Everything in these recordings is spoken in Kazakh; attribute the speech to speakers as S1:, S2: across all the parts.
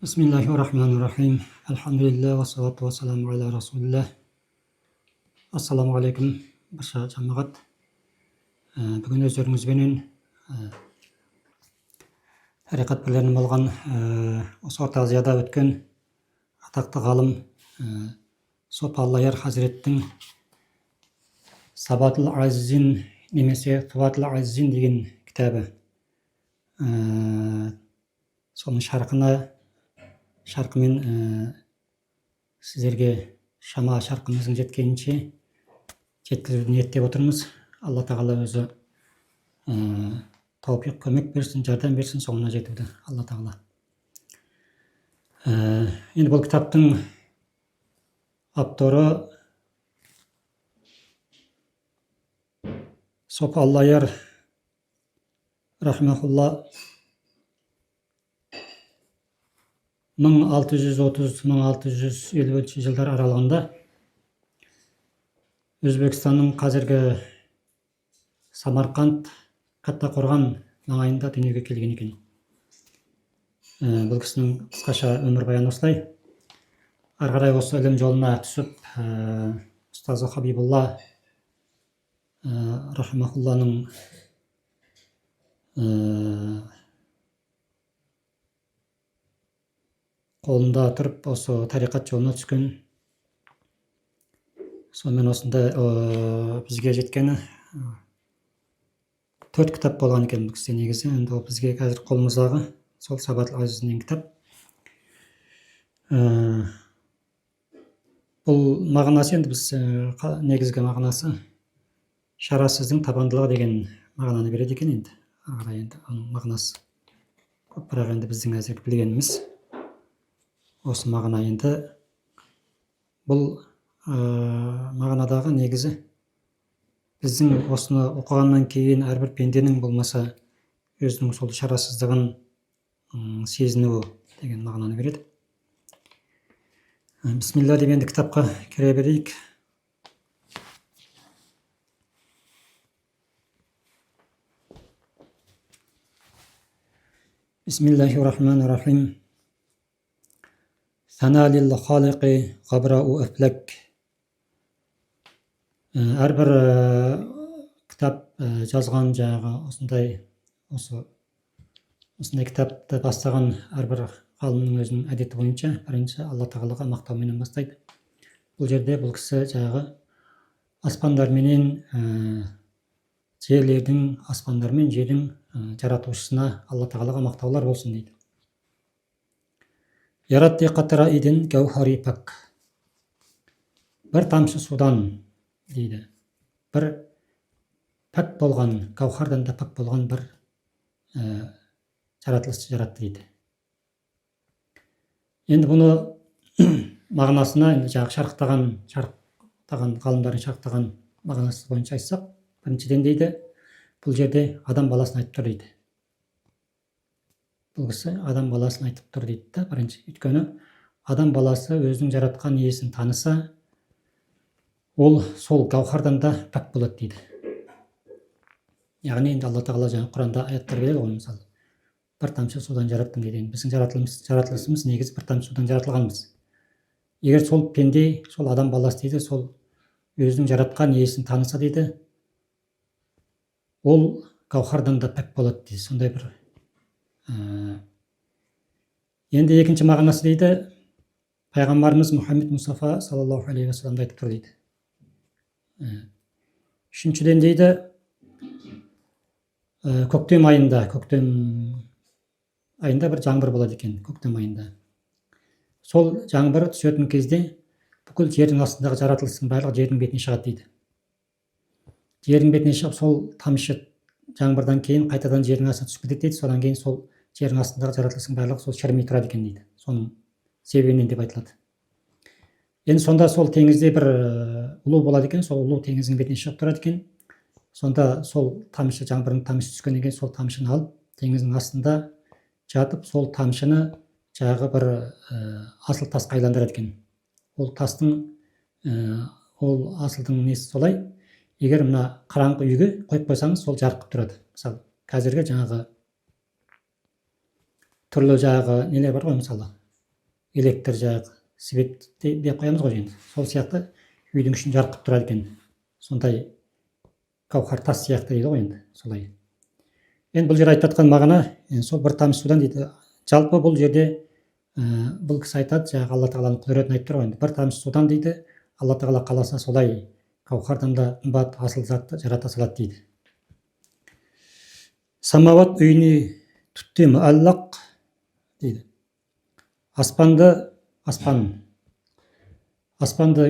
S1: Bismillahirrahmanirrahim. Alhamdulillah wa salatu wa salamu ala rasulillah. Assalamu alaikum barcha жамағат. Бүгін өздеріңізбенен тәриқат бірлерінің болған осы Орта Азияда өткен атақты ғалым Сопаллаяр Хазіреттің Сабатул Азизин немесе Туатул Азизин деген кітабы. Соның шарқымен сіздерге шама шарқымыздың жеткенінше жеткізуді ниеттеп отырмыз. Алла тағала өзі тауфиқ көмек берсін, жардам берсін соңына жетуді. Алла тағала. Енді бұл кітаптың авторы Сопаллаяр рахмахулла 1630-1653 жылдар аралығында Өзбекстанның қазіргі Самарқанд, Қаттақорған маңайында дүниеге келген екен. Бұл кісінің қысқаша өмірбаяны осылай. Ары қарай осы ілім жолына түсіп, ұстазы Хабибулла рахмахулланың қолында тұрып, осы тариқат жолына түскен. Сонымен осында бізге жеткені 4 кітап болған екен бұл кісі негізі. Енді ол бізге қазір қолымыздағы сол Сабатул Азизин кітап. Бұл мағынасы енді біз негізгі мағынасы шарасыздың табандылығы деген мағынаны береді екен енді. Енді оның мағынасы көп, бірақ енді біздің әзірге білгеніміз осы мағына. Енді бұл мағынадағы негізі біздің осыны оқығаннан кейін әрбір пенденің болмаса өзінің сол шарасыздығын сезінуі деген мағынаны береді. Бисмилла деп енді кітапқа кіре берейік. Бисмиллахиррахманиррахим. Сана лил халиқи ғабрау әфләк. Әрбір кітап жазған жаңағы осындай кітапты бастаған әрбір ғалымның өзінің әдеті бойынша бірінші Алла тағалаға мақтауменен бастайды. Бұл жерде бұл кісі жаңағы аспандар менен жерлердің, аспандар мен жердің жаратушысына Алла тағалаға мақтаулар болсын дейді. Яратти қатыра идін гауһари пак. Бір тамшы судан дейді. Бір пәк болған, гауһардан да пәк болған бір жаратылысты жаратты дейді. Енді бұны мағынасына шарықтаған ғалымдардың шарықтаған мағынасы бойынша айтсақ, біріншіден дейді, бұл жерде адам баласын айтып тұр дейді. Бұл кісі адам баласын айтып тұр дейді да, бірінші. Өйткені адам баласы өзінің жаратқан иесін таныса, ол сол гауһардан да пәк болады дейді. Яғни енді Алла тағала жаңа Құранда аяттар береді ғой, мысалы, бір тамшы судан жараттым дейді. Біздің жаратылысымыз негізі бір тамшы судан жаратылғанбыз. Егер сол пенде, сол адам баласы дейді, сол өзінің жаратқан иесін таныса дейді, ол гауһардан да пәк болады дейді. Сондай бір енді екінші мағынасы дейді, пайғамбарымыз Мұхаммед Мұстафа саллаллаху алейхи ва салламды айтып тұр дейді. Үшіншіден дейді, көктем айында бір жаңбыр болады екен, көктем айында. Сол жаңбыр түсетін кезде бүкіл жердің астындағы жаратылыстың барлығы жердің бетіне шығады дейді. Жердің бетіне шығып, сол тамшы жаңбырдан кейін қайтадан жердің астына түсіп кетеді дейді. Содан кейін сол жердің астындағы жаратылыстың барлығы сол шірімей тұрады екен дейді. Соның себебінен деп айтылады. Енді сонда сол теңізде бір ұлу болады екен, сол ұлу теңіздің бетіне шығып тұрады екен. Сонда сол тамшы, жаңбырдың тамшы түскеннен кейін сол тамшыны алып, теңіздің астында жатып, сол тамшыны жағы бір асыл тасқа айландырады екен. Ол тастың, ол асылдың несі солай. Егер мына қараңғы үйге қойып қойсаңыз, сол жарқып тұрады. Мысалы, қазіргі жаңағы түрлі жаңағы нелер бар ғой, мысалы электр жаңағы свет деп қоямыз ғой енді. Сол сияқты үйдің ішін жарқып тұрады екен. Сондай гауһар тас сияқты дейді ғой енді, солай. Енді бұл жерде айтып жатқан мағына сол бір тамшы судан дейді. Жалпы бұл жерде бұл кісі айтады, жаңағы алла тағаланың құдіретін айтып тұр ғой енді. Бір тамшы судан дейді, алла тағала қаласа солай гауһардан да қымбат асыл затты жарата салады дейді. Самауат үйіне түтте муаллақ дейді. Аспанды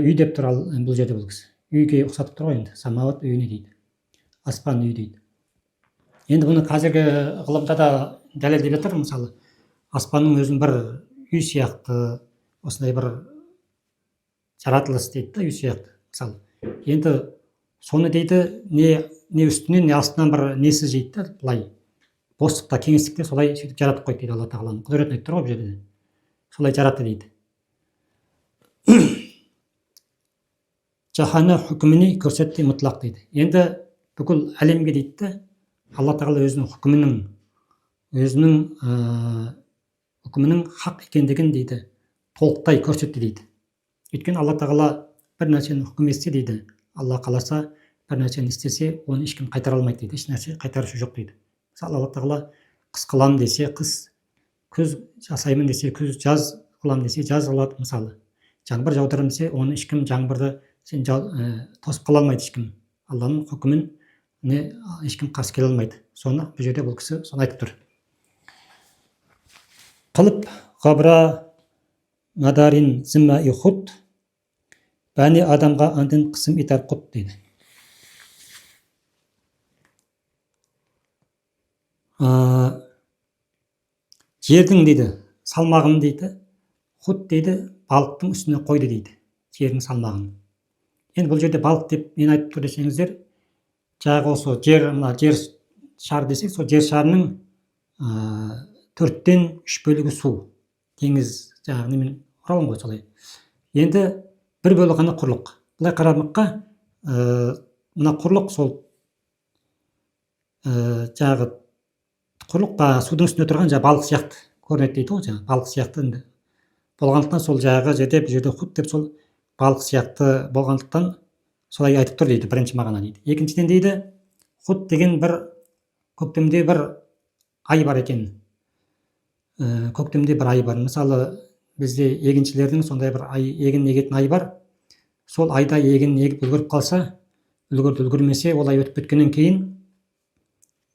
S1: үй деп тұр бұл жерде бұл кісі. Үйге ұқсатып тұр ғой енді. Самауат үйіне дейді. Аспан үй дейді. Енді бұны қазіргі ғылымда да дәлелдеп жатыр. Мысалы, аспанның өзін бір үй сияқты, осындай бір жаратылыс дейді да, үй сияқты. Мысалы, енді соны дейді не үстінен, не астынан бір несі жейді да, былай бостықта, кеңістікте солай сөйтіп жаратып қойды дейді Алла тағаланың құдіретін айтып тұр ғой бұл жерде. Солай жаратты дейді. Жаһаны хүкіміне көрсетті мұтлақ дейді. Енді бүкіл әлемге дейді да, алла тағала өзінің хүкімінің хақ екендігін дейді толықтай көрсетті дейді. Өйткені алла тағала бір нәрсені хүкім етсе дейді, алла қаласа бір нәрсені істесе, оны ешкім қайтара алмайды дейді. Еш нәрсе қайтарушы жоқ дейді. Мысалы, алла тағала қыс қыламын десе қыс, күз жасаймын десе күз, жаз қыламын десе жаз қылады. Мысалы, жаңбыр жаудырамын десе оны ешкім жаңбырды тосып қала алмайды ешкім. Алланың хүкімін ешкім қарсы келе алмайды. Соны бұл жерде бұл кісі соны айтып тұр. Қылып ғабра мадарин зимма ихуд бәне адамға андын қысым итар құт дейді. Жердің дейді салмағын дейді, құт дейді балықтың үстіне қойды дейді, жердің салмағын. Енді бұл жерде балық деп мен айтып тұр десеңіздер, жаңағы осы жер шар десек, сол жер шарының 4-тен 3 бөлігі су, теңіз жаңағы немен құралған ғой солай. Енді бір бөлігі ғана құрлық. Бұлай қарамаққа мына құрлық сол жаңағы құрлық судың үстінде тұрған жаңағы балық сияқты көрінеді дейді ғой, жаңағы балық сияқты болғандықтан сол жаңағы жерде бұл жерде құт деп сол балық сияқты болғандықтан солай айтып тұр дейді, бірінші мағына дейді. Екіншіден дейді, құт деген бір көктемде бір ай бар екен. Көктемде бір ай бар. Мысалы, бізде егіншілердің сондай бір егін егетін ай бар. Сол айда егін егіп үлгеріп қалса, үлгермесе, ол ай өтіп кеткеннен кейін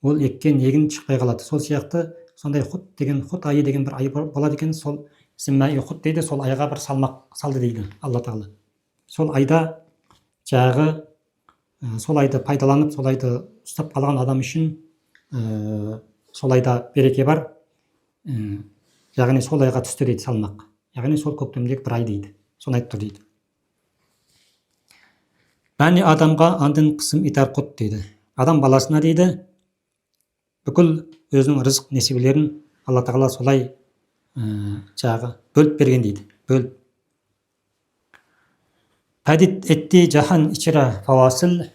S1: ол еккен егін шықпай қалады. Сол сияқты сондай құт айы деген бір ай болады екен. Сол құт дейді, сол айға бір салмақ салды дейді алла тағала. Сол айда жағы, сол айды пайдаланып, сол айды ұстап қалған адам үшін сол айда береке бар. Яғни сол айға түсті дейді салмақ. Яғни сол көктемдегі бір ай дейді. Соны айтып тұр дейді. Бәне адамға андын қысым итар құт дейді. Адам баласына дейді бүкіл өзінің рызық несібелерін алла тағала солай жағы бөліп берген дейді. Бөліп. Пәдит етті жахан ичіра фавасыл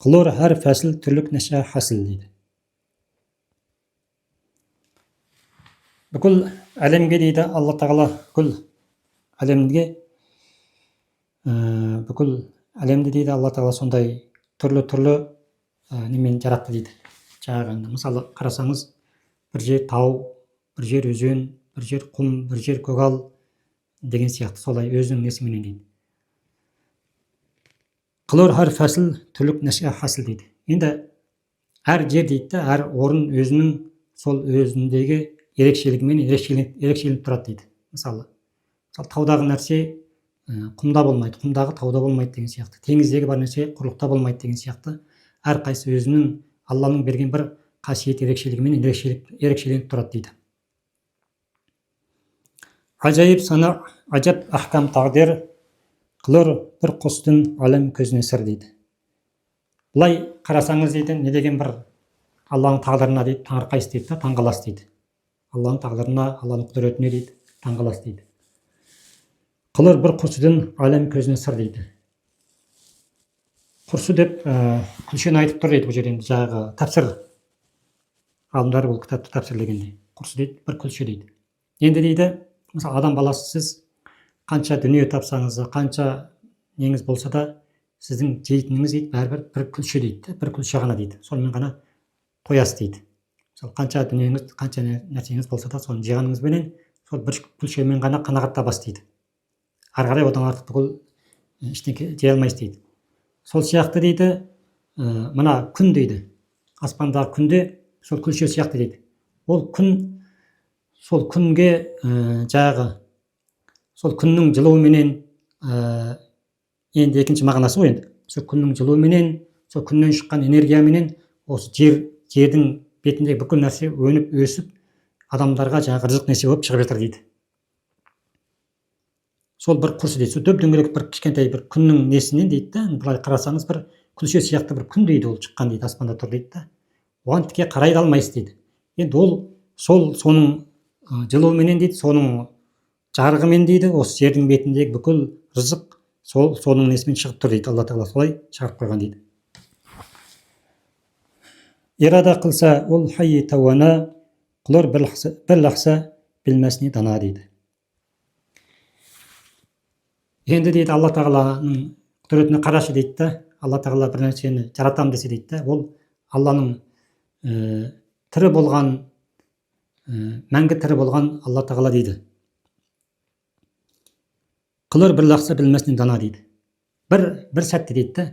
S1: қылыр әр фәсіл түрлік нәша хасыл дейді. Бүкіл әлемге дейді алла тағала бүкіл әлемді дейді алла тағала сондай түрлі немен жаратты дейді. Жаңағы мысалы қарасаңыз, бір жер тау, бір жер өзен, бір жер құм, бір жер көгал деген сияқты солай өзінің несіменен дейді. Қылыр әр фәсіл түрлік нәша хасыл дейді. Енді әр жер дейді, әр орын өзінің сол өзіндегі ерекшелігімен ерекшеленіп тұрады дейді. Мысалы таудағы нәрсе құмда болмайды, құмдағы тауда болмайды деген сияқты. Теңіздегі бар нәрсе құрлықта болмайды деген сияқты. Әрқайсысы өзінің Алланың берген бір қасиет ерекшелігімен ерекшеленіп тұрады дейді. Ажайып сана, ажап ахкам тағдир қылыр бір құстың әлем көзіне сыр дейді. Бұлай қарасаңыз дейді, не деген бір Алланың тағдырына дейді, таңырқайсыз дейді, таңғаласыз дейді. Алланың тағдырына, Алланың құдіретіне дейді, таңғаласыз дейді. Қылыр бір құстың әлем көзіне сыр дейді. Құрсы деп күлшені айтып тұр дейді бұл жерде, жаңағы тәпсір ғалымдары бұл кітапты тәпсірлегенде. Құрсы дейді, бір күлше дейді. Енді дейді, мысалы адам баласы, сіз қанша дүние тапсаңыз да, қанша неңіз болса да, сіздің жейтініңіз дейді бәрібір бір күлше дейді, бір күлше ғана дейді, сонымен ғана тоясыз дейді. Мысалы қанша дүниеңіз, қанша нәрсеңіз болса да, соны жиғаныңызбенен сол бір күлшемен ғана қанағат табасыз дейді. Ары қарай одан артық бүкіл ештеңе жей алмайсыз дейді. Сол сияқты дейді, мына күн дейді, аспандағы күнде сол күлше сияқты дейді. Ол күн, сол күнге жаңағы сол күннің жылуыменен енді екінші мағынасы ғой, енді сол күннің жылуыменен, сол күннен шыққан энергияменен осы жердің бетіндегі бүкіл нәрсе өніп өсіп адамдарға жаңағы рызық несе болып шығып жатыр дейді. Сол бір құрсы дейді, сол дөп дөңгелек бір кішкентай бір күннің несінен дейді да, былай қарасаңыз бір күлше сияқты бір күн дейді, ол шыққан дейді, аспанда тұр дейді да, оған тіке қарай да алмайсыз дейді. Енді ол соның жылуыменен дейді, соның жарығымен дейді, осы жердің бетіндегі бүкіл рызық соның несімен шығып тұр дейді. Алла тағала солай шығарып қойған дейді. Ирада қылса ол хайи тауана, құлар бір лақса білмәсіне дана дейді. Енді дейді, Алла тағаланың құдіретіне қарашы дейді да, Алла тағала бір нәрсені жаратам десе дейді да, ол Алланың тірі болған, мәңгі тірі болған Алла тағала дейді. Қылыр бір лақса білмәсіне дана дейді. Бір сәтте дейді да,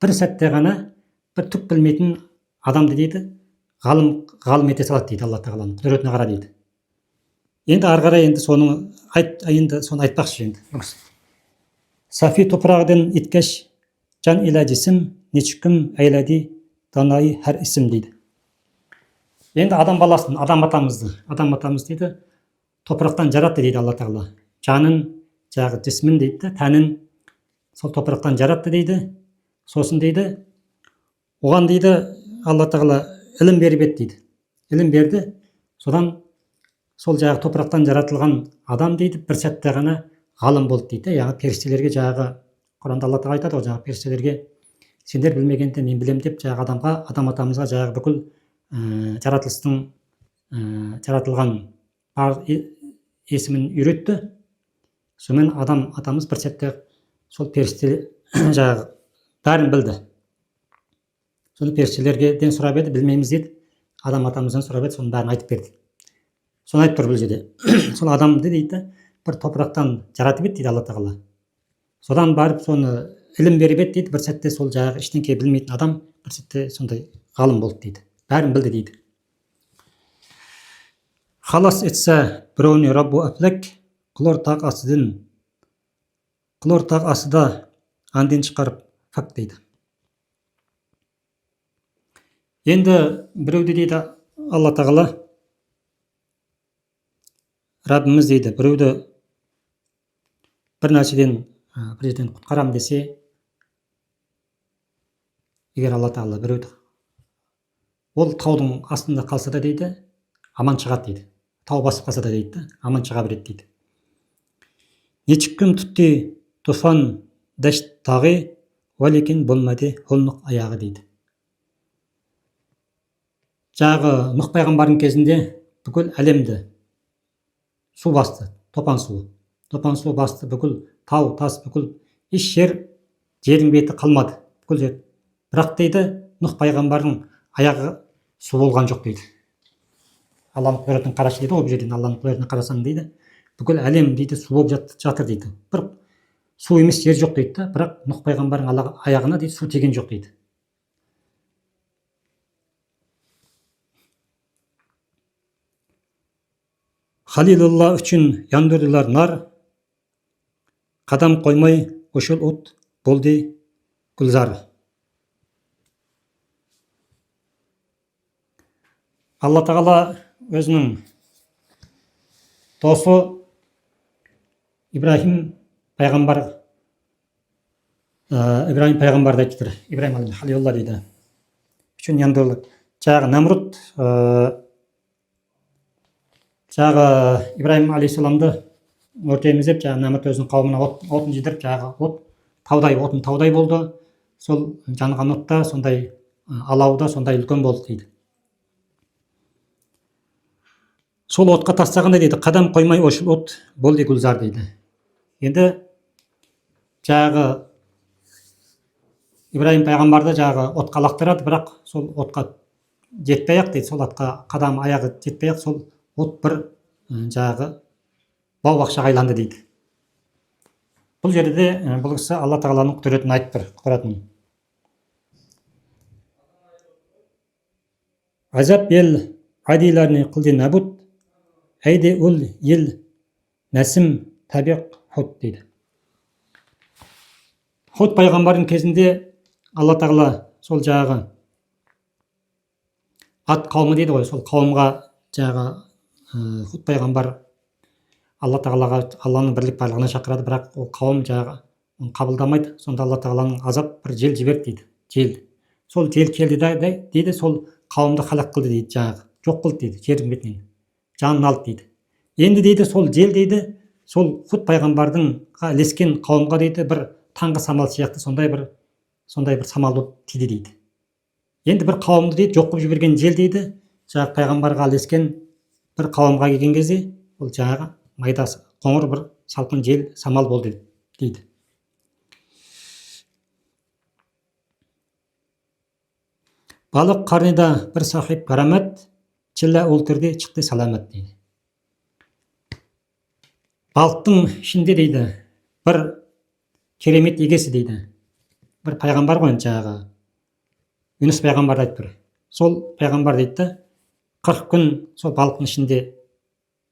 S1: бір сәтте ғана бір түк білмейтін адамды дейді, ғалым ете салады дейді, Алла тағаланың құдіретіне қара дейді. Енді ары қарай енді соны айтпақшы енді. Сафи топырағыден иткеш жан иля жисім, нечүкім әйлади данайы әр ісім дейді. Енді адам баласын, адам атамыз дейді, топырақтан жаратты дейді Алла тағала. Жанын, жағы жисмін дейді, тәнін сол топырақтан жаратты дейді. Сосын дейді, оған дейді Алла тағала ілім беріп еді дейді. Ілім берді, содан сол жағы топырақтан жаратылған адам дейді, бір сәтте ғана ғалым болды дейді. Яғни періштелерге, жағы Құранда Алла тағала айтады ғой, жағы періштелерге сендер білмегенде мен білем деп, жағы адам атамызға жағы бүкіл жаратылыстың жаратылған бар есімін үйретті. Сонымен адам атамыз бір сәтте сол періште жағы бәрін білді. Соны періштелерден сұрап еді, білмейміз деді. Адам атамыздан сұрап еді, соның бәрін айтып берді. Соны айтып тұр бұл жерде. Сол адамды дейді, бір топырақтан жаратып еді дейді Алла тағала. Содан барып соны ілім беріп еді дейді, бір сәтте сол жағы ештеңе білмейтін адам бір сәтте сондай ғалым болды дейді. Бәрін білді дейді. Халас етсе біреуіне Раббу әпләк, құлар тақ асыда анден шығарып фак дейді. Енді біреуді дейді Алла тағала, Раббымыз дейді, біреуді бір нәрседен құтқарам десе, егер Алла тағала біреуді ол таудың астында қалса да дейді, аман шығады дейді. Тау басып қалса да дейді, аман шыға береді дейді. Нечіккім тұтты туфан дәшт тағы, уәлекен болмады холнық аяғы дейді. Жағы Нұх пайғамбардың кезінде бүкіл әлемді су басты, топан суы басты, бүкіл тау, тас, бүкіл еш жердің беті қалмады, бүкіл жер. Бірақ дейді, Нұх пайғамбардың аяғы су болған жоқ дейді. Алланың құдіретін қарашы дейді, ол жерден Алланың құдіретіне қарасаң дейді, бүкіл әлем дейді су болып жатыр дейді. Бір су емес жер жоқ дейді, бірақ Нұх пайғамбардың аяғына дейді су тиген жоқ дейді. Халилулла үшін яндырдылар нар, қадам қоймай ошыл от болды гүлзар. Алла тағала өзінің досы Ибраһим пайғамбарды айтып тұр. Ибраһим халилулла дейді. Үшін яндырлық. Жағы Намрут, жағы Ибраһим алейхиссаламды өртейміз деп, жағы Намрут өзінің қауымына отын жидіріп, жағы отын таудай болды. Сол жанған отта сондай алауда сондай үлкен болды дейді. сол отқа тастағанда дейді, қадам қоймай ошыл от болды гүлзар дейді. Енді жаңағы Ибраһим пайғамбарды жаңағы отқа лақтырады, бірақ сол отқа жетпей ақ дейді, сол отқа қадам аяғы жетпей ақ сол от бір жаңағы бау бақшаға айланды дейді. Бұл жерде бұл кісі алла тағаланың құдіретін айтып тұр, құдіретін. Азап ел адиларны қылды набут, әйде ол ел нәсім табиқ худ дейді. Худ пайғамбардың кезінде алла тағала сол жаңағы ат қауымы дейді ғой, сол қауымға жаңағы Худ пайғамбар алла тағалаға, алланың бірлік барлығына шақырады, бірақ ол қауым жаңағы оны қабылдамайды. Сонда алла тағаланың азап бір жел жіберді дейді. Жел. Сол жел келді дейді, сол қауымды халақ қылды дейді, жаңағы жоқ қылды дейді, жердің бетінен жанын алды дейді. Енді дейді сол жел дейді, сол Худ пайғамбардың ілескен қауымға дейді бір таңғы самал сияқты сондай бір самал болып тиді дейді. Енді бір қауымды дейді жоқ қылып жіберген жел дейді, жаңағы пайғамбарға ілескен бір қауымға келген кезде ол жаңағы майда қоңыр бір салқын жел самал болды дейді. Балық қарнында бір сахиб қарамат, чіллә ол кірде шықты саламат дейді. Балықтың ішінде дейді бір керемет егесі дейді. Бір пайғамбар ғой жаңағы Юнус пайғамбарды айтып тұр. Сол пайғамбар дейді, 40 күн сол балықтың ішінде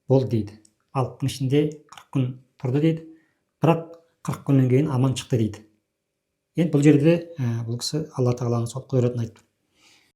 S1: болды дейді. Балықтың ішінде 40 күн тұрды дейді. Бірақ 40 күннен кейін аман шықты дейді. Енді бұл жерде бұл кісі алла тағаланың сол құдіретін айтып тұр.